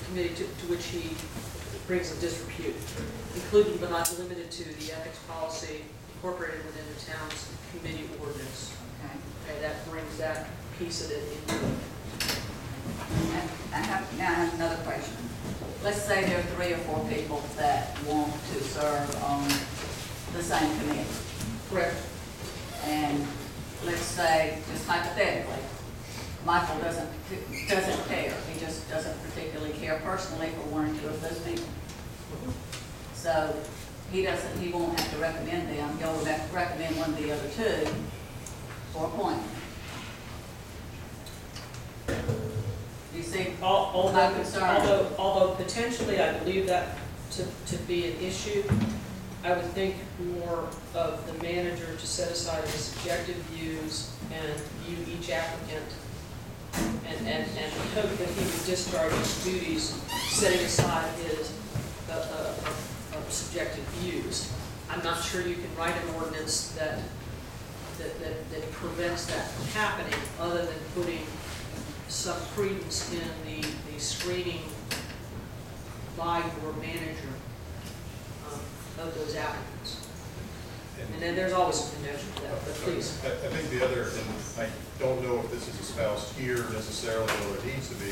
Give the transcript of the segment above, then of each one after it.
committee to which he brings in disrepute, including but not limited to the ethics policy incorporated within the town's committee ordinance. Okay, that brings that piece of it into it. I have another question. Let's say there are 3 or 4 people that want to serve on the same committee. Correct. And let's say, just hypothetically, Michael doesn't care. He just doesn't particularly care personally for 1 or 2 of those people. So he won't have to recommend them. He'll recommend one of the other 2 for appointment. You see, although potentially I believe that to be an issue, I would think more of the manager to set aside his subjective views and view each applicant and hope that he would discharge his duties, setting aside his subjective views. I'm not sure you can write an ordinance that prevents that from happening, other than putting some credence in the screening by your manager of those applicants. And then there's always a condition to that, but please. I think the other, and I don't know if this is espoused here necessarily or it needs to be,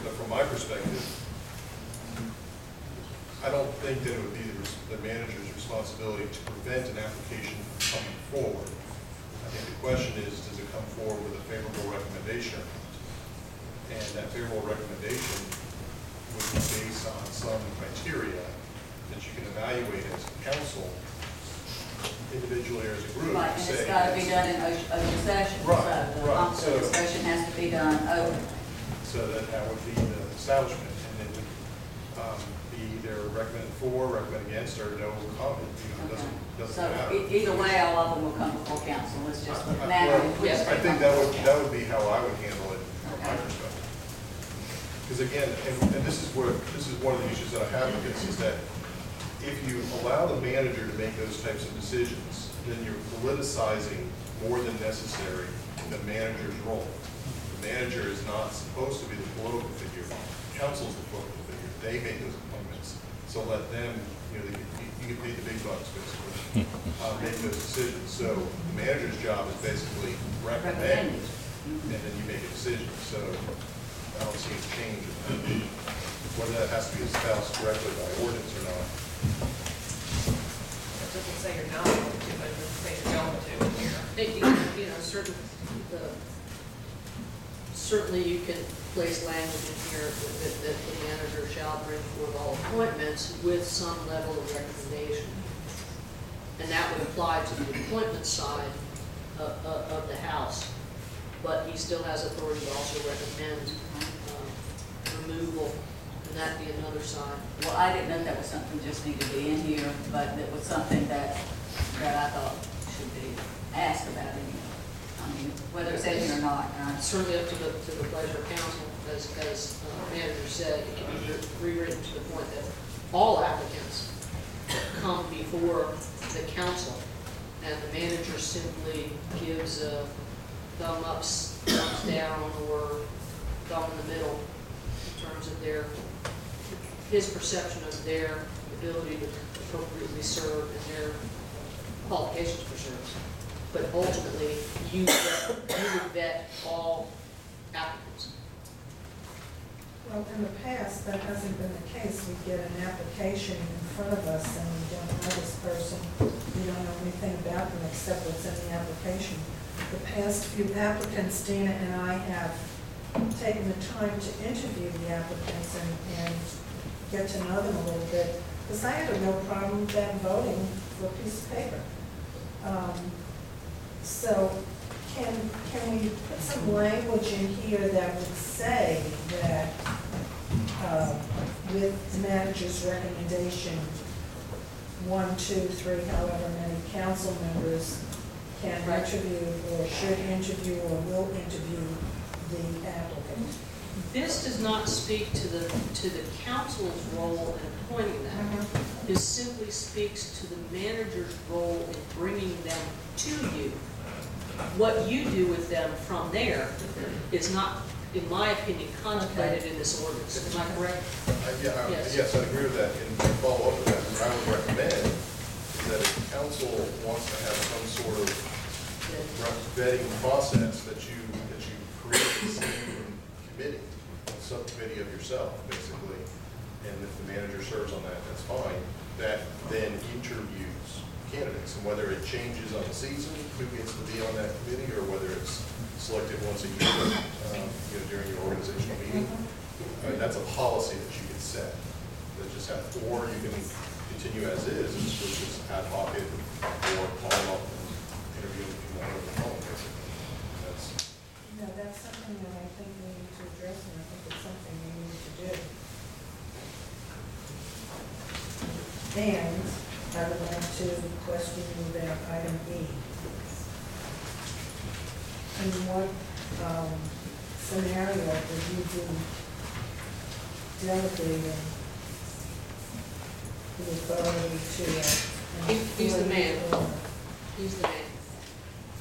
but from my perspective, I don't think that it would be the manager's responsibility to prevent an application from coming forward. I think the question is, does it come forward with a favorable recommendation? And that favorable recommendation would be based on some criteria that you can evaluate as a council, individually or as a group. Right, and it's got to be done in open session. Right, so the right. discussion has to be done open. So that would be the establishment, and it would be either recommend for, recommend against, or no comment. It doesn't So matter. either way, all of them will come before council. It's just a matter of which. I think that would be how I would handle it from my perspective. Because again, and this is one of the issues that I have with this, is that if you allow the manager to make those types of decisions, then you're politicizing more than necessary the manager's role. The manager is not supposed to be the political figure. Council's the political figure. They make those appointments. So let them, you can pay the big bucks basically, make those decisions. So the manager's job is basically recommend, and then you make a decision. So I don't see a change in that. Whether that has to be espoused directly by ordinance or not. It doesn't say you're not going to, but it doesn't say you're going to here. Certainly you can place language in here that the manager shall bring forth all appointments with some level of recommendation. And that would apply to the appointment side of the House. But he still has authority to also recommend removal, and that'd be another side. Well, I didn't know that was something just needed to be in here, but it was something that I thought should be asked about anyway. I mean, whether it's in here or not. Certainly up to the pleasure of council, as manager said, it can be rewritten to the point that all applicants come before the council, and the manager simply gives a thumb up, thumbs down, or thumb in the middle in terms of his perception of their ability to appropriately serve and their qualifications for service. But ultimately, you would vet all applicants. Well, in the past, that hasn't been the case. We get an application in front of us and we don't know this person. We don't know anything about them except what's in the application. The past few applicants, Dina and I have taken the time to interview the applicants and get to know them a little bit, because I had no problem with them voting for a piece of paper. So can we put some language in here that would say that with the manager's recommendation, 1, 2, 3, however many council members can interview or should interview or will interview the applicant? This does not speak to the council's role in appointing them. This simply speaks to the manager's role in bringing them to you. What you do with them from there is not in my opinion, contemplated in this ordinance. Am I correct? Yes. Yes, I agree with that. And to follow up with that, what I would recommend is that if the council wants to have some sort of vetting process, that you create a standing committee, a subcommittee of yourself, basically, and if the manager serves on that, that's fine, that then interviews candidates, and whether it changes on the season, who gets to be on that committee, or whether it's selected once a year, during your organizational meeting. That's a policy that you can set. That just have, or you can continue as is, and just ad hoc it, or call them up and interview them if you want over the phone, basically. That's something that I think we need to address, and I think it's something we need to do. And I would like to question you about item E. In what scenario would you be delegating the authority to? He's the man. He's the man.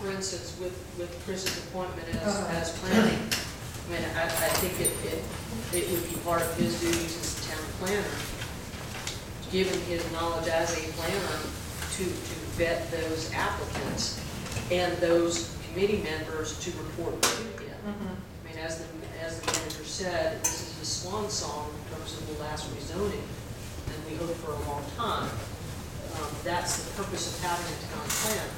For instance, with Chris's appointment as planning, I mean, I think it would be part of his duties as town planner, given his knowledge as a planner, to vet those applicants and those committee members to report to him. I mean, as the manager said, this is a swan song in terms of the last rezoning, and we hope for a long time. That's the purpose of having a town planner.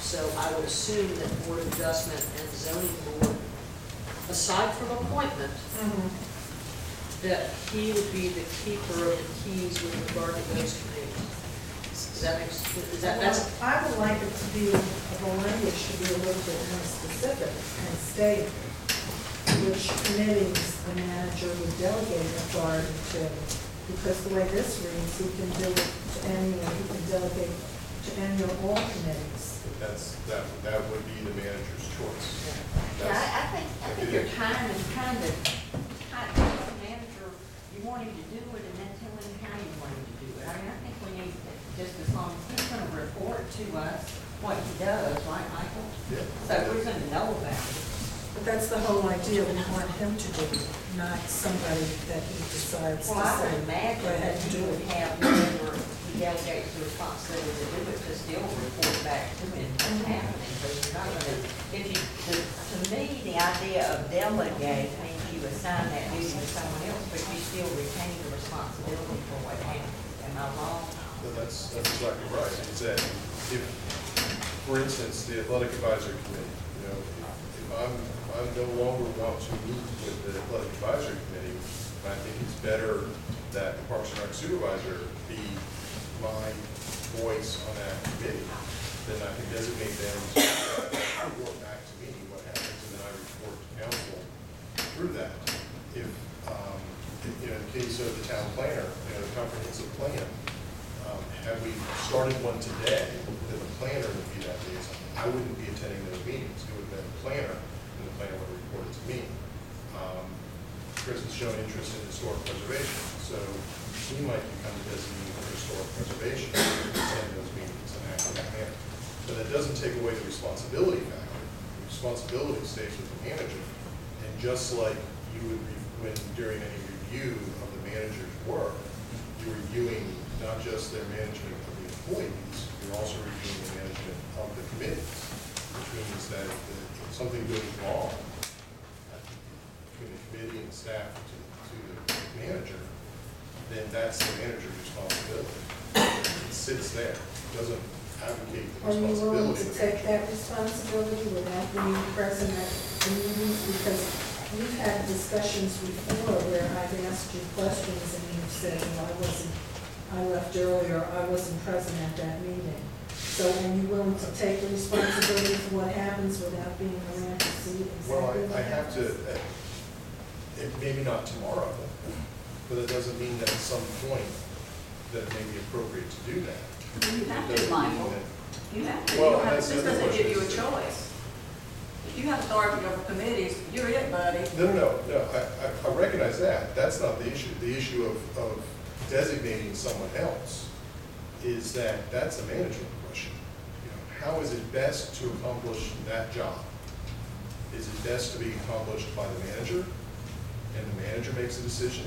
So I would assume that Board of Adjustment and Zoning Board, aside from appointment, that he would be the keeper of the keys with regard to those committees. Does that make sense? I would like it to be, the language should be a little bit more specific and state which committees the manager would delegate authority to. Because the way this reads, he can do it to any, or he can delegate to any or all committees. That would be the manager's choice. Yeah, I think your time is kind of, the manager, you want him to do it and then tell him how you want him to do it. I mean, I think we need, just as long as he's going to report to us what he does, right, Michael? Yeah. So we're going to know about it. But that's the whole idea, we want him to do it, not somebody that he decides to Well, I say, would imagine go ahead that and he do would it. have whatever he delegates the responsibility to do it, to still report back to him what's happening. So you're not going to, to me, the idea of delegate means you assign that duty to someone else, but you still retain the responsibility for what happens. Am I wrong? No, that's exactly right. It's that if, for instance, the athletic advisory committee, if I'm no longer want to meet with the athletic advisory committee, I think it's better that the Parks and Rec supervisor be my voice on that committee. Then I can designate them to report back to me what happens, and then I report to council through that. If in the case of the town planner, the comprehensive plan, had we started one today, then the planner would be that liaison. I wouldn't be attending those meetings. It would have been the planner, and the planner would have reported to me. Chris has shown interest in historic preservation, so he might become the designee for historic preservation and attend those meetings and act in that manner. But that doesn't take away the responsibility factor. The responsibility stays with the manager. And just like you would, when during any review of the manager's work, you're reviewing not just their management of the employees, you're also reviewing the management of the committees, which means that if something goes wrong between the committee and the staff to the manager, then that's the manager's responsibility. It sits there. It doesn't advocate the Are you willing responsibility. to take that responsibility without being present at the meetings? Because we've had discussions before where I've asked you questions and you've said, well, I left earlier, I wasn't present at that meeting. So are you willing to take the responsibility for what happens without being around to see exactly Well, what I have happens? to, maybe not tomorrow, but it doesn't mean that at some point that it may be appropriate to do that. You have It to, doesn't mean Michael. that- You have to. Well, You don't have, that's this the other doesn't give you a question. choice. If you have authority over committees, you're it, buddy. No, I recognize that. That's not the issue. The issue of designating someone else is that's a management question. How is it best to accomplish that job? is it best to be accomplished by the manager, and the manager makes a decision?